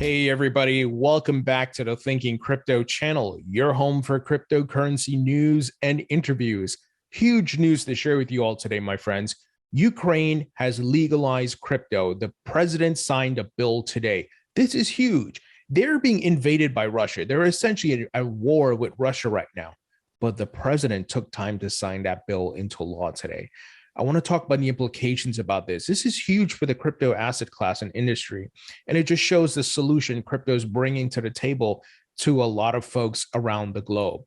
Hey, everybody. Welcome back to the Thinking Crypto channel, your home for cryptocurrency news and interviews. Huge news to share with you all today, my friends. Ukraine has legalized crypto. The president signed a bill today. This is huge. They're being invaded by Russia. They're essentially at war with Russia right now. But the president took time to sign that bill into law today. I want to talk about the implications about this. This is huge for the crypto asset class and industry. And it just shows the solution crypto is bringing to the table to a lot of folks around the globe.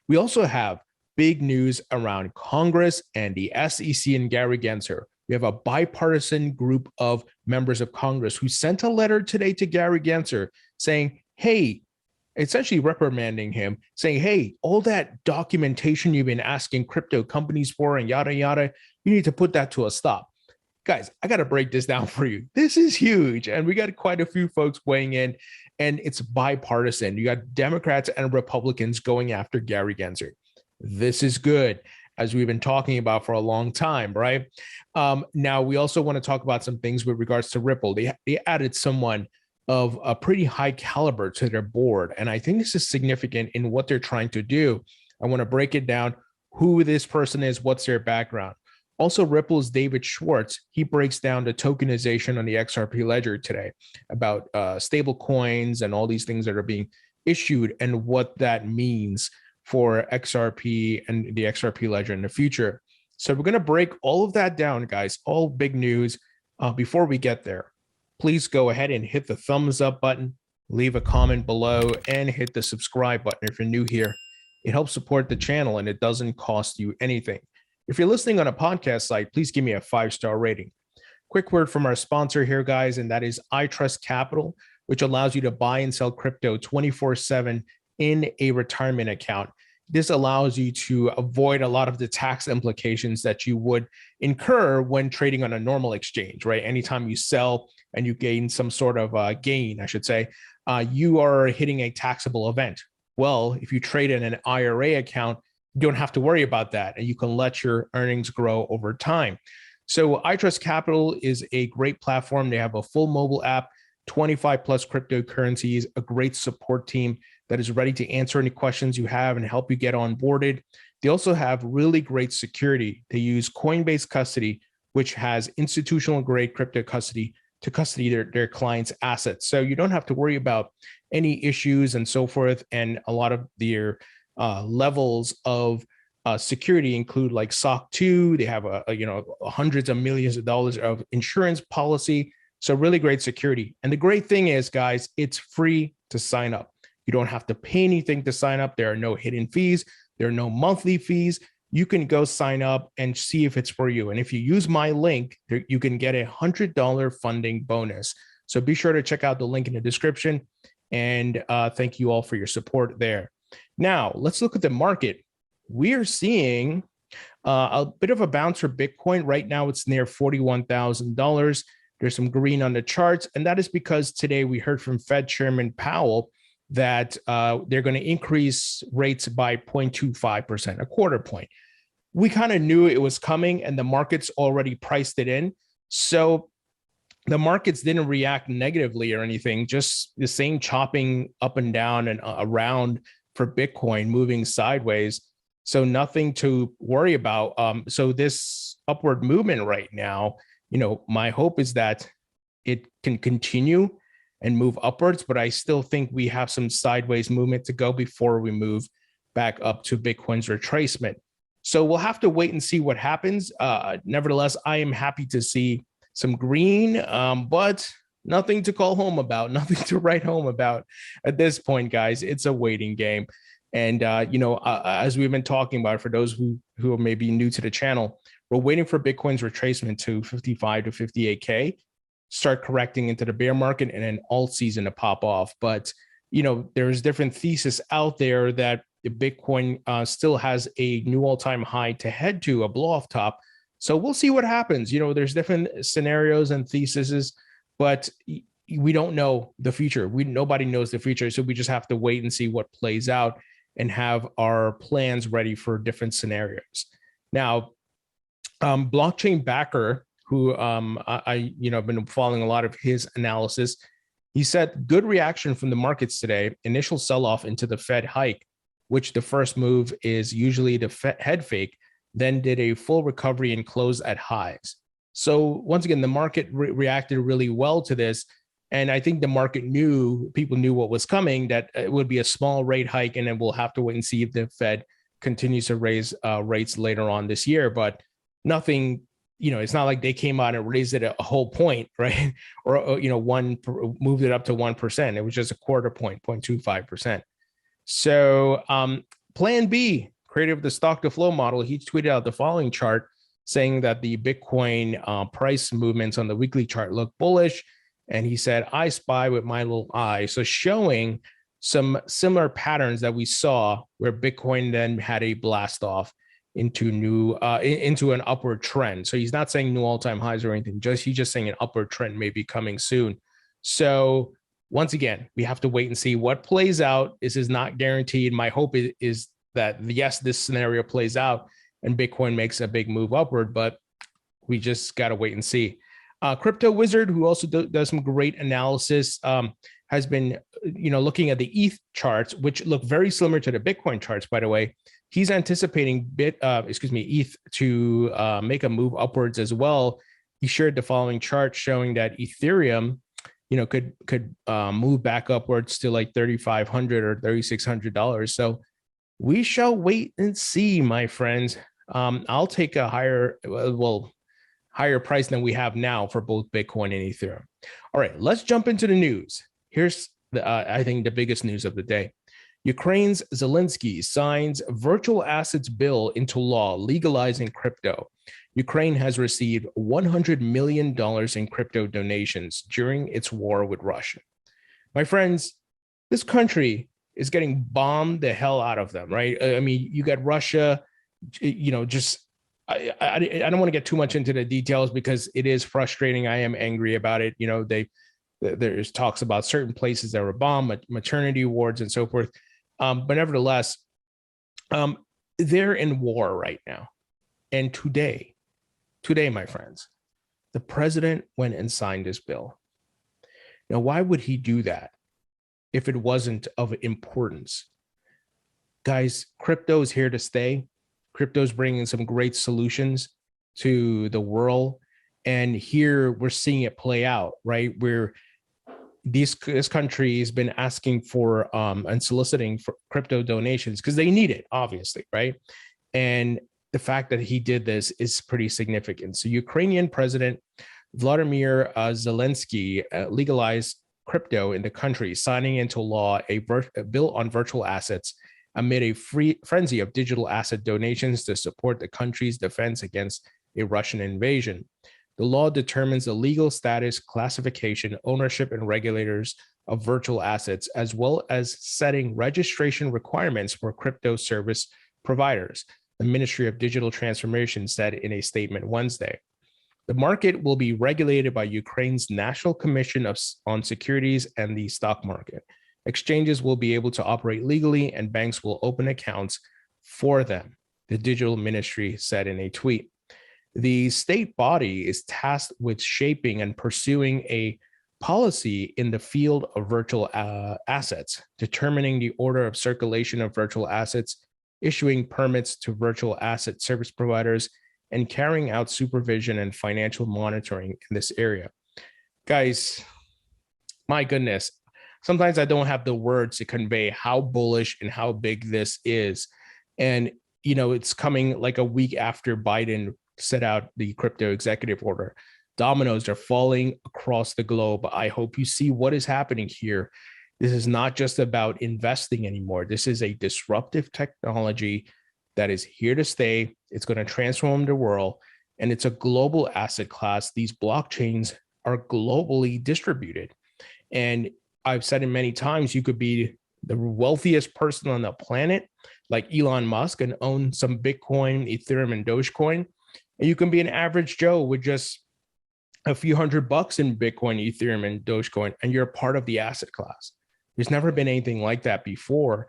We also have big news around Congress and the SEC and Gary Gensler. We have a bipartisan group of members of Congress who sent a letter today to Gary Gensler saying, hey, essentially reprimanding him, saying, hey, all that documentation you've been asking crypto companies for and yada, yada, you need to put that to a stop. Guys, I got to break this down for you. This is huge. And we got quite a few folks weighing in, and it's bipartisan. You got Democrats and Republicans going after Gary Gensler. This is good, as we've been talking about for a long time, right? Now, we also want to talk about some things with regards to Ripple. They added someone of a pretty high caliber to their board. And I think this is significant in what they're trying to do. I want to break it down, who this person is, what's their background. Also, Ripple's David Schwartz, he breaks down the tokenization on the XRP ledger today about stable coins and all these things that are being issued and what that means for XRP and the XRP ledger in the future. So we're going to break all of that down, guys, all big news. Before we get there, please go ahead and hit the thumbs up button, leave a comment below, and hit the subscribe button if you're new here. It helps support the channel and it doesn't cost you anything. If you're listening on a podcast site, please give me a 5-star rating. Quick word from our sponsor here, guys, and that is iTrust Capital, which allows you to buy and sell crypto 24/7 in a retirement account. This allows you to avoid a lot of the tax implications that you would incur when trading on a normal exchange, right? Anytime you sell and you gain some sort of gain, I should say, you are hitting a taxable event. Well, if you trade in an IRA account, you don't have to worry about that, and you can let your earnings grow over time. So iTrust Capital is a great platform. They have a full mobile app, 25 plus cryptocurrencies, a great support team that is ready to answer any questions you have and help you get onboarded. They also have really great security. They use Coinbase Custody, which has institutional grade crypto custody to custody their clients' assets. So you don't have to worry about any issues and so forth. And a lot of their levels of security include like SOC 2. They have hundreds of millions of dollars of insurance policy. So really great security. And the great thing is, guys, it's free to sign up. You don't have to pay anything to sign up. There are no hidden fees. There are no monthly fees. You can go sign up and see if it's for you. And if you use my link, you can get a $100 funding bonus. So be sure to check out the link in the description. And thank you all for your support there. Now, let's look at the market. We are seeing a bit of a bounce for Bitcoin. Right now, it's near $41,000. There's some green on the charts. And that is because today we heard from Fed Chairman Powell that they're going to increase rates by 0.25%, a quarter point. We kind of knew it was coming and the markets already priced it in. So the markets didn't react negatively or anything, just the same chopping up and down and around for Bitcoin, moving sideways. So nothing to worry about. So this upward movement right now, my hope is that it can continue and move upwards, but I still think we have some sideways movement to go before we move back up to Bitcoin's retracement. So we'll have to wait and see what happens. Nevertheless, I am happy to see some green, but nothing to call home about, nothing to write home about at this point, guys. It's a waiting game. And, as we've been talking about, for those who are maybe new to the channel, we're waiting for Bitcoin's retracement to 55 to 58K, start correcting into the bear market, and then alt season to pop off. But, there's different thesis out there that the Bitcoin still has a new all-time high to head to, a blow-off top. So we'll see what happens. There's different scenarios and theses, but we don't know the future. Nobody knows the future. So we just have to wait and see what plays out and have our plans ready for different scenarios. Now, blockchain backer, who I've been following a lot of his analysis. He said, good reaction from the markets today. Initial sell-off into the Fed hike, which the first move is usually the head fake, then did a full recovery and closed at highs. So once again, the market reacted really well to this. And I think the market people knew what was coming, that it would be a small rate hike, and then we'll have to wait and see if the Fed continues to raise rates later on this year. But nothing, it's not like they came out and raised it a whole point, right? Or, moved it up to 1%. It was just a quarter point, 0.25%. So Plan B, creator of the stock to flow model, he tweeted out the following chart saying that the Bitcoin price movements on the weekly chart look bullish. And he said, I spy with my little eye. So showing some similar patterns that we saw where Bitcoin then had a blast off into an upward trend. So he's not saying new all-time highs or anything, he's just saying an upward trend may be coming soon. So once again, we have to wait and see what plays out. This is not guaranteed. My hope is that, yes, this scenario plays out and Bitcoin makes a big move upward, but we just got to wait and see. Crypto Wizard, who also does some great analysis, has been, looking at the ETH charts, which look very similar to the Bitcoin charts, by the way. He's anticipating ETH to make a move upwards as well. He shared the following chart showing that Ethereum, could move back upwards to like $3,500 or $3,600. So we shall wait and see, my friends. I'll take a higher price than we have now for both Bitcoin and Ethereum. All right, let's jump into the news. Here's I think the biggest news of the day. Ukraine's Zelenskyy signs virtual assets bill into law, legalizing crypto. Ukraine has received $100 million in crypto donations during its war with Russia. My friends, this country is getting bombed the hell out of them, right? I mean, you got Russia, I don't want to get too much into the details because it is frustrating. I am angry about it. There's talks about certain places that were bombed, maternity wards and so forth. But nevertheless, they're in war right now. And today, my friends, the president went and signed this bill. Now, why would he do that if it wasn't of importance? Guys, crypto is here to stay. Crypto's bringing some great solutions to the world. And here we're seeing it play out, right? Where this country has been asking for and soliciting for crypto donations because they need it, obviously, right? And the fact that he did this is pretty significant. So Ukrainian President Volodymyr Zelenskyy legalized crypto in the country, signing into law a bill on virtual assets amid a frenzy of digital asset donations to support the country's defense against a Russian invasion. The law determines the legal status, classification, ownership, and regulators of virtual assets, as well as setting registration requirements for crypto service providers, the Ministry of Digital Transformation said in a statement Wednesday. The market will be regulated by Ukraine's National Commission on Securities and the Stock Market. Exchanges will be able to operate legally and banks will open accounts for them, the digital ministry said in a tweet. The state body is tasked with shaping and pursuing a policy in the field of virtual assets, determining the order of circulation of virtual assets, issuing permits to virtual asset service providers, and carrying out supervision and financial monitoring in this area. Guys, my goodness. Sometimes I don't have the words to convey how bullish and how big this is. And, it's coming like a week after Biden set out the crypto executive order. Dominoes are falling across the globe. I hope you see what is happening here. This is not just about investing anymore. This is a disruptive technology that is here to stay. It's going to transform the world, and it's a global asset class. These blockchains are globally distributed. And I've said it many times, you could be the wealthiest person on the planet, like Elon Musk, and own some Bitcoin, Ethereum, and Dogecoin. And you can be an average Joe with just a few $100 in Bitcoin, Ethereum, and Dogecoin, and you're a part of the asset class. There's never been anything like that before,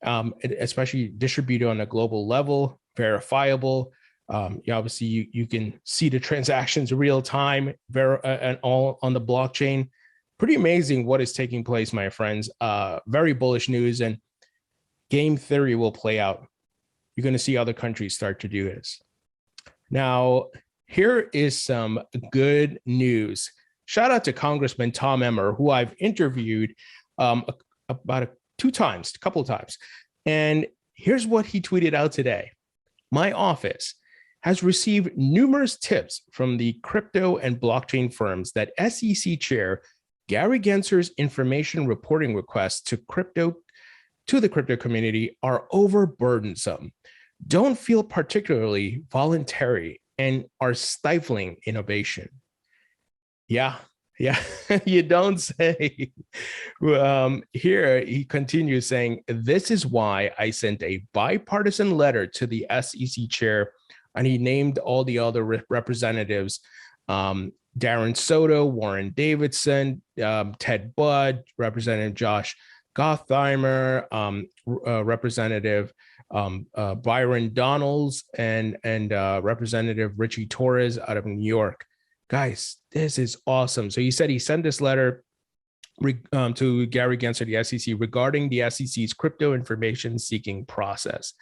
especially distributed on a global level, verifiable. Obviously, you can see the transactions real time, and all on the blockchain. Pretty amazing what is taking place, my friends. Very bullish news, and game theory will play out. You're going to see other countries start to do this. Now, here is some good news. Shout out to Congressman Tom Emmer, who I've interviewed a couple of times. And here's what he tweeted out today. My office has received numerous tips from the crypto and blockchain firms that SEC Chair Gary Gensler's information reporting requests to the crypto community are overburdensome, don't feel particularly voluntary, and are stifling innovation. Yeah, you don't say. Here he continues saying, this is why I sent a bipartisan letter to the SEC chair, and he named all the other representatives, Darren Soto, Warren Davidson, Ted Budd, Representative Josh Gottheimer, Representative Byron Donalds, and Representative Richie Torres out of New York. Guys, this is awesome. So he said he sent this letter to Gary Gensler, the SEC, regarding the SEC's crypto information seeking process.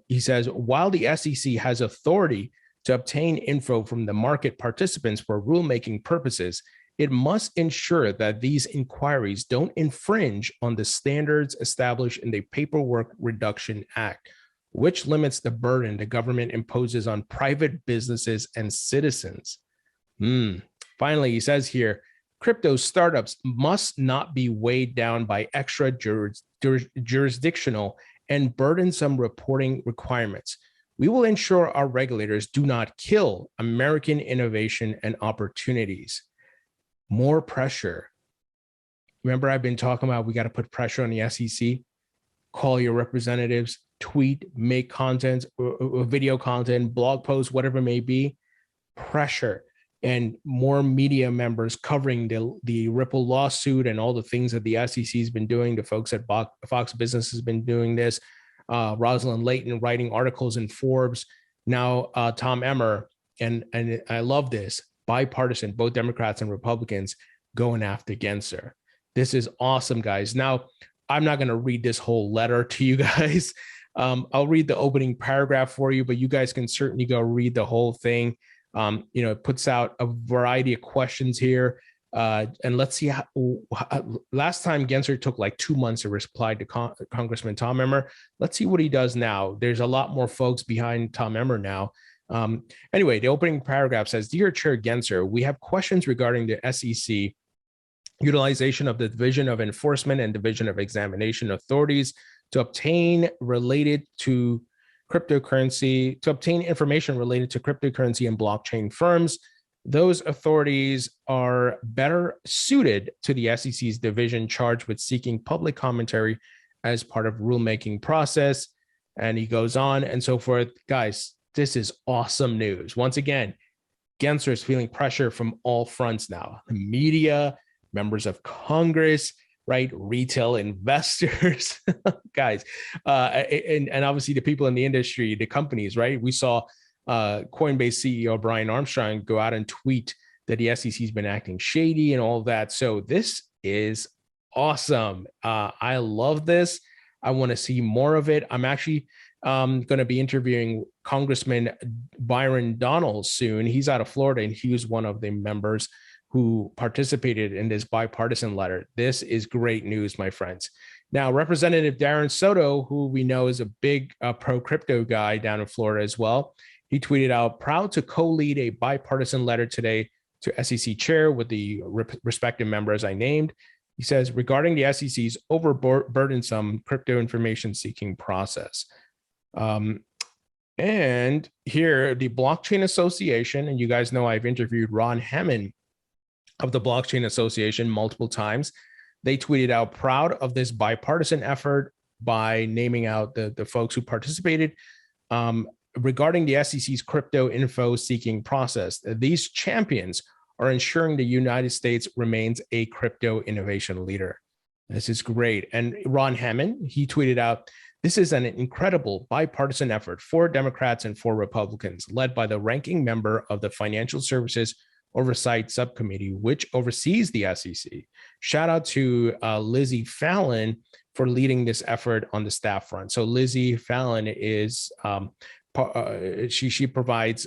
He says, while the SEC has authority to obtain info from the market participants for rulemaking purposes, it must ensure that these inquiries don't infringe on the standards established in the Paperwork Reduction Act, which limits the burden the government imposes on private businesses and citizens. Finally, he says here, crypto startups must not be weighed down by extra jurisdictional and burdensome reporting requirements. We will ensure our regulators do not kill American innovation and opportunities. More pressure. Remember, I've been talking about we got to put pressure on the SEC. Call your representatives, tweet, make content, video content, blog posts, whatever it may be. Pressure and more media members covering the Ripple lawsuit and all the things that the SEC has been doing. The folks at Fox Business has been doing this. Rosalind Layton writing articles in Forbes. Now Tom Emmer, and I love this, bipartisan, both Democrats and Republicans going after Gensler. This is awesome, guys. Now, I'm not going to read this whole letter to you guys. I'll read the opening paragraph for you, but you guys can certainly go read the whole thing. It puts out a variety of questions here. And let's see how last time Gensler took like 2 months to reply to Congressman Tom Emmer. Let's see what he does now. There's a lot more folks behind Tom Emmer now. Anyway, the opening paragraph says, Dear Chair Gensler, we have questions regarding the SEC utilization of the Division of Enforcement and Division of Examination authorities to obtain information related to cryptocurrency and blockchain firms. Those authorities are better suited to the SEC's division charged with seeking public commentary as part of rulemaking process. And he goes on and so forth. Guys, this is awesome news. Once again, Gensler is feeling pressure from all fronts now. The media, members of Congress, right? Retail investors, guys, and obviously the people in the industry, the companies, right? We saw Coinbase CEO Brian Armstrong go out and tweet that the SEC has been acting shady and all of that. So this is awesome. I love this. I want to see more of it. I'm actually going to be interviewing Congressman Byron Donalds soon. He's out of Florida, and he was one of the members who participated in this bipartisan letter. This is great news, my friends. Now, Representative Darren Soto, who we know is a big pro-crypto guy down in Florida as well, he tweeted out, proud to co-lead a bipartisan letter today to SEC chair with the respective members I named. He says, regarding the SEC's overburdensome crypto information seeking process. And here, the Blockchain Association, and you guys know I've interviewed Ron Hammond of the Blockchain Association multiple times. They tweeted out, proud of this bipartisan effort by naming out the folks who participated regarding the SEC's crypto info seeking process. These champions are ensuring the United States remains a crypto innovation leader. This is great. And Ron Hammond, he tweeted out, this is an incredible bipartisan effort for Democrats and for Republicans, led by the ranking member of the Financial Services Oversight Subcommittee, which oversees the SEC. Shout out to Lizzie Fallon for leading this effort on the staff front. So Lizzie Fallon is, she provides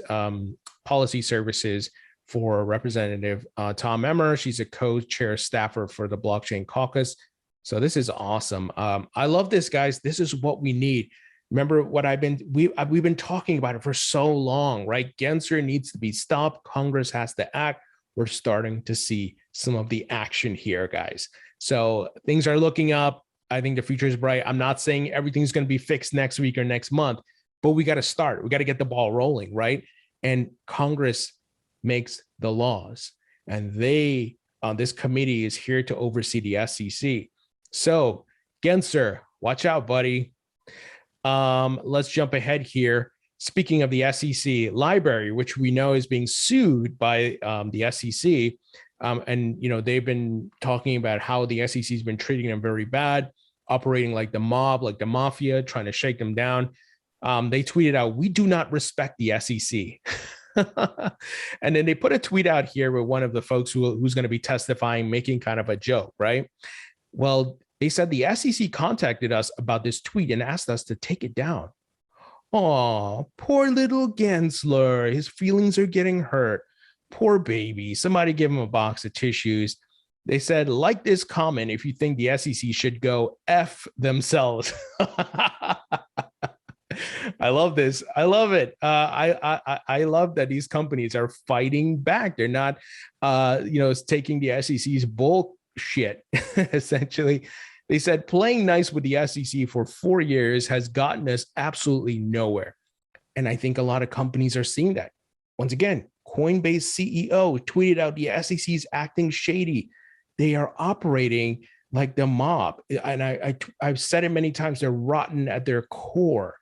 policy services for Representative Tom Emmer. She's a co-chair staffer for the Blockchain Caucus. So this is awesome. I love this, guys. This is what we need. Remember what we've been talking about it for so long, right? Gensler needs to be stopped. Congress has to act. We're starting to see some of the action here, guys. So things are looking up. I think the future is bright. I'm not saying everything's going to be fixed next week or next month, but we got to start. We got to get the ball rolling, right? And Congress makes the laws, and this committee is here to oversee the SEC. So Gensler, watch out, buddy. Let's jump ahead here. Speaking of the SEC, Library, which we know is being sued by the SEC, and they've been talking about how the SEC has been treating them very bad, operating like the mob, like the mafia, trying to shake them down. They tweeted out, "We do not respect the SEC." And then they put a tweet out here with one of the folks who's going to be testifying, making kind of a joke, right? Well, they said the SEC contacted us about this tweet and asked us to take it down. Oh, poor little Gensler. His feelings are getting hurt. Poor baby. Somebody give him a box of tissues. They said, like this comment if you think the SEC should go F themselves. I love this. I love it. I love that these companies are fighting back. They're not, taking the SEC's bullshit. Essentially, they said playing nice with the SEC for 4 years has gotten us absolutely nowhere. And I think a lot of companies are seeing that. Once again, Coinbase CEO tweeted out the SEC is acting shady. They are operating like the mob. And I've said it many times, they're rotten at their core.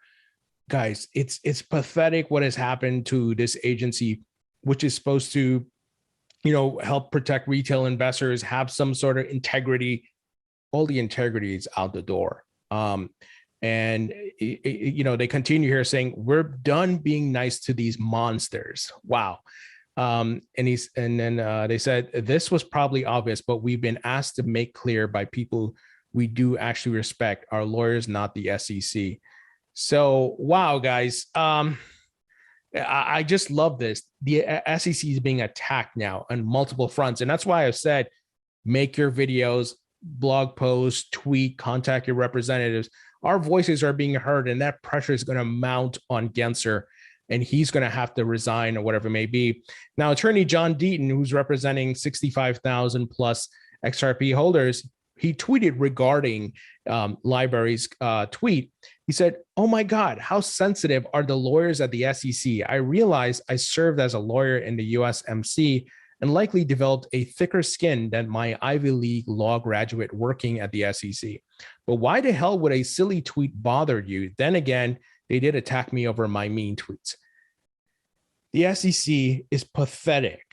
Guys, it's pathetic what has happened to this agency, which is supposed to, help protect retail investors, have some sort of integrity. All the integrity is out the door. And they continue here saying, we're done being nice to these monsters. Wow. And then they said, this was probably obvious, but we've been asked to make clear by people we do actually respect, our lawyers, not the SEC. So, wow, guys, I just love this. The SEC is being attacked now on multiple fronts. And that's why I've said, make your videos, blog posts, tweet, contact your representatives. Our voices are being heard, and that pressure is going to mount on Gensler, and he's going to have to resign or whatever it may be. Now, attorney John Deaton, who's representing 65,000 plus XRP holders, he tweeted regarding Library's tweet. He said, "Oh my God, how sensitive are the lawyers at the SEC? I realize I served as a lawyer in the USMC and likely developed a thicker skin than my Ivy League law graduate working at the SEC. But why the hell would a silly tweet bother you? Then again, they did attack me over my mean tweets." The SEC is pathetic.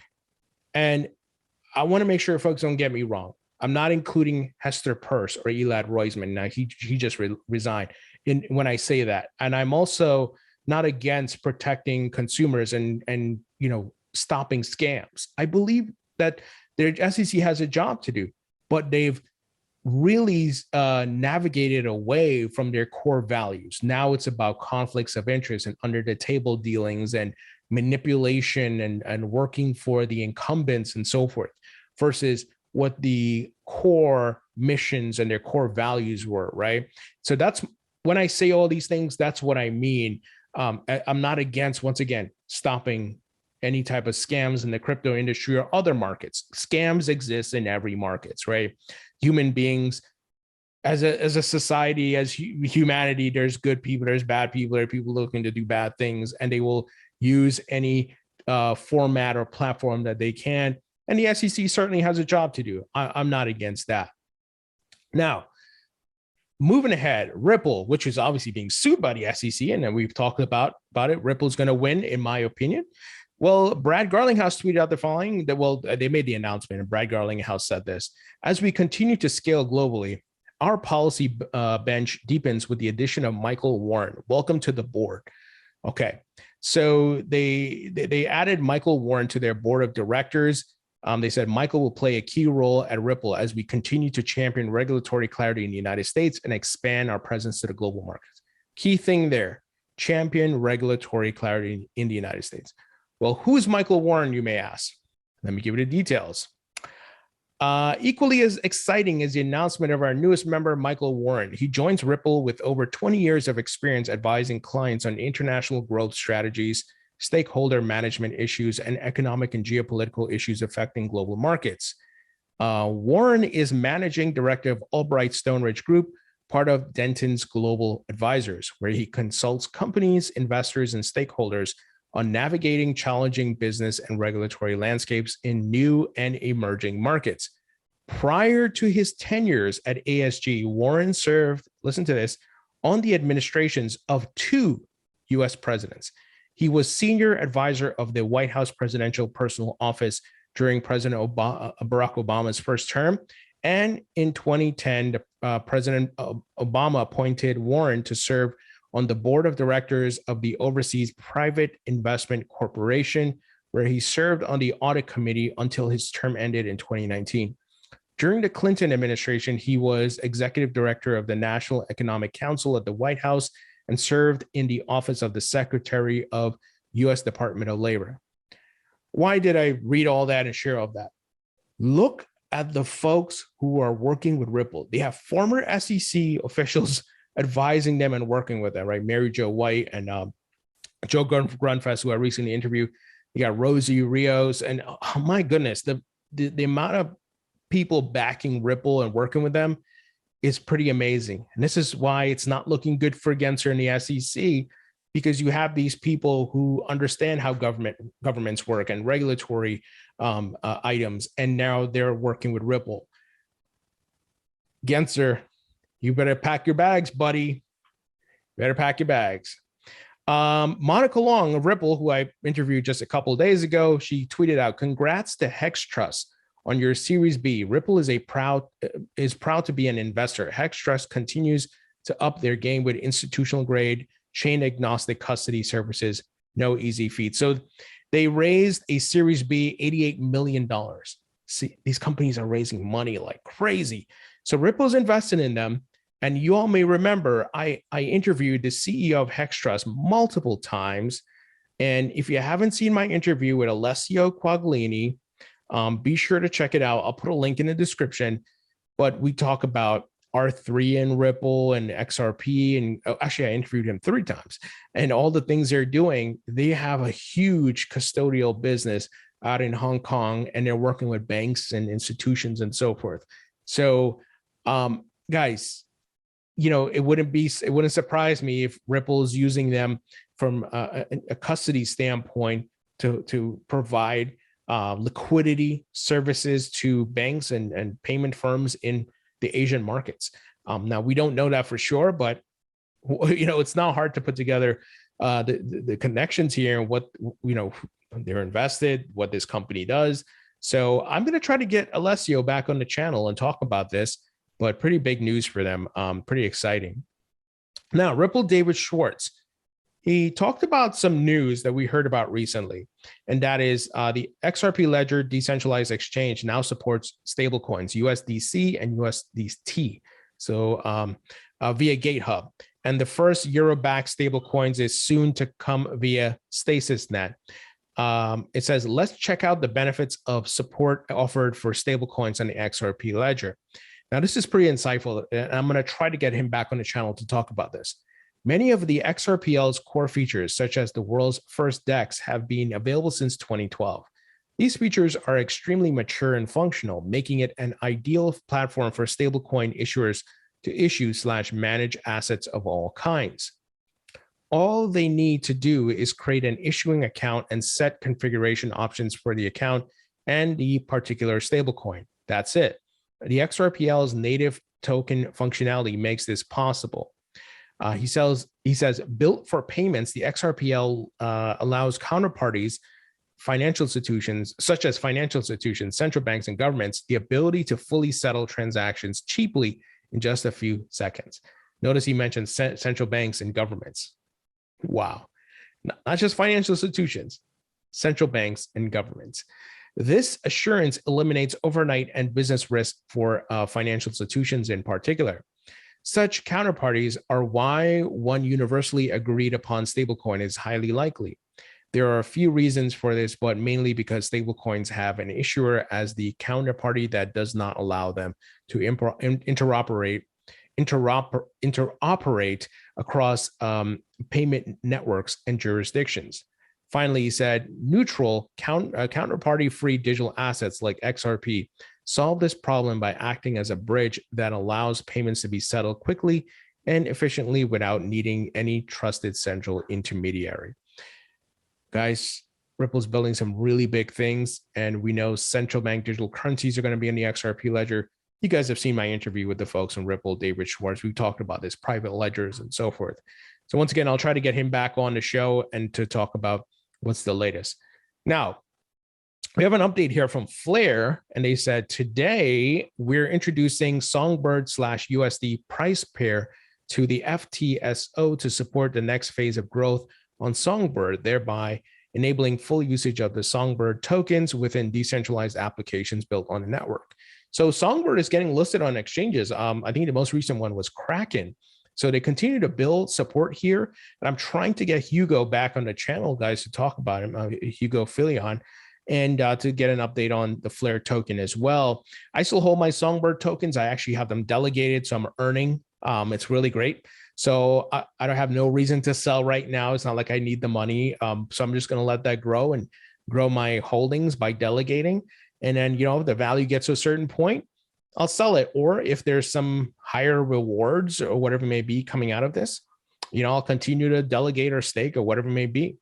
And I want to make sure folks don't get me wrong. I'm not including Hester Peirce or Elad Roisman. Now, he just resigned when I say that. And I'm also not against protecting consumers and stopping scams. I believe that their SEC has a job to do, but they've really navigated away from their core values. Now it's about conflicts of interest and under the table dealings and manipulation and working for the incumbents and so forth, versus what the core missions and their core values were, right? So that's when I say all these things, that's what I mean. I'm not against, once again, stopping any type of scams in the crypto industry or other markets. Scams exist in every markets, right? Human beings, as a society, as humanity, there's good people, there's bad people, there are people looking to do bad things, and they will use any format or platform that they can. And the SEC certainly has a job to do. I'm not against that. Now, moving ahead, Ripple, which is obviously being sued by the SEC, and then we've talked about it. Ripple's going to win, in my opinion. Well, Brad Garlinghouse tweeted out the following. They made the announcement, and Brad Garlinghouse said this: "As we continue to scale globally, our policy bench deepens with the addition of Michael Warren. Welcome to the board." Okay, So they added Michael Warren to their board of directors. They said Michael will play a key role at Ripple as we continue to champion regulatory clarity in the United States and expand our presence to the global markets. Key thing there, champion regulatory clarity in the United States. Well, who's Michael Warren, you may ask? Let me give you the details. Equally as exciting is the announcement of our newest member, Michael Warren. He joins Ripple with over 20 years of experience advising clients on international growth strategies, stakeholder management issues, and economic and geopolitical issues affecting global markets. Warren is managing director of Albright Stoneridge Group, part of Denton's Global Advisors, where he consults companies, investors, and stakeholders on navigating challenging business and regulatory landscapes in new and emerging markets. Prior to his tenures at ASG, Warren served, listen to this, on the administrations of 2 US presidents. He was senior advisor of the White House Presidential Personal Office during President Barack Obama's first term. And in 2010, President Obama appointed Warren to serve on the board of directors of the Overseas Private Investment Corporation, where he served on the audit committee until his term ended in 2019. During the Clinton administration, he was executive director of the National Economic Council at the White House and served in the office of the Secretary of U.S. Department of Labor. Why did I read all that and share all that? Look at the folks who are working with Ripple. They have former SEC officials advising them and working with them, right? Mary Jo White and Joe Grunfest, who I recently interviewed. You got Rosie Rios, and oh my goodness, the amount of people backing Ripple and working with them is pretty amazing. And this is why it's not looking good for Gensler and the SEC, because you have these people who understand how governments work and regulatory items, and now they're working with Ripple. Gensler, you better pack your bags, buddy. You better pack your bags. Monica Long of Ripple, who I interviewed just a couple of days ago, she tweeted out, "Congrats to Hex Trust on your Series B. Ripple is proud to be an investor. Hex Trust continues to up their game with institutional grade, chain agnostic custody services. No easy feat." So they raised a Series B, $88 million. See, these companies are raising money like crazy. So Ripple's invested in them. And you all may remember, I interviewed the CEO of Hex Trust multiple times. And if you haven't seen my interview with Alessio Quaglini, be sure to check it out. I'll put a link in the description. But we talk about R3 and Ripple and XRP. And actually, I interviewed him 3 times. And all the things they're doing, they have a huge custodial business out in Hong Kong. And they're working with banks and institutions and so forth. So, guys, you know, it wouldn't surprise me if Ripple's using them from a custody standpoint to provide liquidity services to banks and payment firms in the Asian markets. Now, we don't know that for sure, but you know, it's not hard to put together the connections here and what, you know, they're invested, what this company does. So I'm going to try to get Alessio back on the channel and talk about this. But pretty big news for them, pretty exciting. Now, Ripple David Schwartz, he talked about some news that we heard about recently, and that is the XRP Ledger decentralized exchange now supports stablecoins, USDC and USDT, so via GateHub. And the first euro-backed stablecoins is soon to come via StasisNet. It says, let's check out the benefits of support offered for stablecoins on the XRP Ledger. Now, this is pretty insightful, and I'm going to try to get him back on the channel to talk about this. Many of the XRPL's core features, such as the world's first DEX, have been available since 2012. These features are extremely mature and functional, making it an ideal platform for stablecoin issuers to issue/manage assets of all kinds. All they need to do is create an issuing account and set configuration options for the account and the particular stablecoin. That's it. The XRPL's native token functionality makes this possible. He says, built for payments, the XRPL allows counterparties, financial institutions, such as financial institutions, central banks, and governments, the ability to fully settle transactions cheaply in just a few seconds. Notice he mentioned central banks and governments. Wow. not just financial institutions, central banks and governments. This assurance eliminates overnight and business risk for financial institutions in particular. Such counterparties are why one universally agreed upon stablecoin is highly likely. There are a few reasons for this, but mainly because stablecoins have an issuer as the counterparty that does not allow them to interoperate across payment networks and jurisdictions. Finally, he said, neutral counterparty-free digital assets like XRP solve this problem by acting as a bridge that allows payments to be settled quickly and efficiently without needing any trusted central intermediary. Guys, Ripple's building some really big things, and we know central bank digital currencies are going to be in the XRP ledger. You guys have seen my interview with the folks from Ripple, David Schwartz. We talked about this, private ledgers and so forth. So once again, I'll try to get him back on the show and to talk about what's the latest. Now, we have an update here from Flare, and they said today we're introducing Songbird /USD price pair to the FTSO to support the next phase of growth on Songbird, thereby enabling full usage of the Songbird tokens within decentralized applications built on the network. So Songbird is getting listed on exchanges. I think the most recent one was Kraken. So they continue to build support here. And I'm trying to get Hugo back on the channel, guys, to talk about him, Hugo Filion, and to get an update on the Flare token as well. I still hold my Songbird tokens. I actually have them delegated, so I'm earning. It's really great. So I don't have no reason to sell right now. It's not like I need the money. So I'm just going to let that grow and grow my holdings by delegating. And then, you know, if the value gets to a certain point, I'll sell it. Or if there's some higher rewards or whatever it may be coming out of this, you know, I'll continue to delegate or stake or whatever it may be.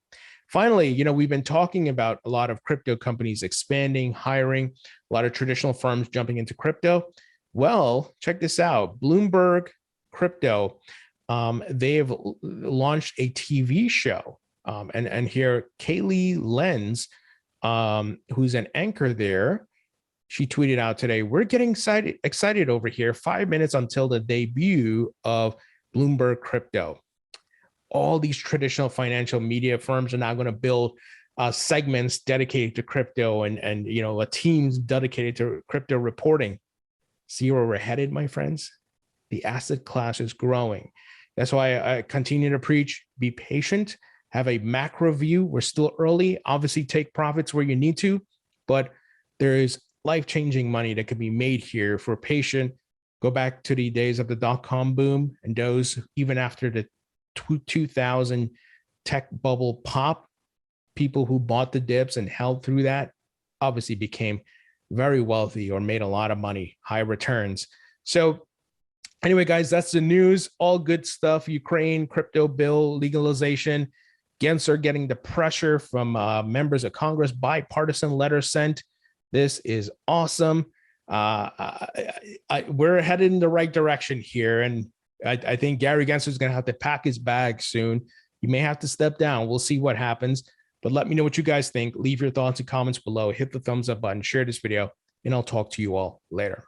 Finally, you know, we've been talking about a lot of crypto companies expanding, hiring, a lot of traditional firms jumping into crypto. Well, check this out. Bloomberg Crypto, they've launched a TV show. And here, Kaylee Lenz, who's an anchor there, she tweeted out today, we're getting excited over here, 5 minutes until the debut of Bloomberg Crypto. All these traditional financial media firms are now going to build segments dedicated to crypto and you know, teams dedicated to crypto reporting. See where we're headed, my friends? The asset class is growing. That's why I continue to preach, be patient, have a macro view. We're still early. Obviously, take profits where you need to, but there is life-changing money that can be made here for patient. Go back to the days of the dot-com boom and those, even after the 2000 tech bubble pop, people who bought the dips and held through that obviously became very wealthy or made a lot of money, high returns. So anyway, guys, that's the news. All good stuff. Ukraine, crypto bill, legalization. Gensler getting the pressure from members of Congress, bipartisan letter sent. This is awesome. We're headed in the right direction here. And I think Gary Gensler is going to have to pack his bag soon. You may have to step down. We'll see what happens. But let me know what you guys think. Leave your thoughts and comments below. Hit the thumbs up button. Share this video. And I'll talk to you all later.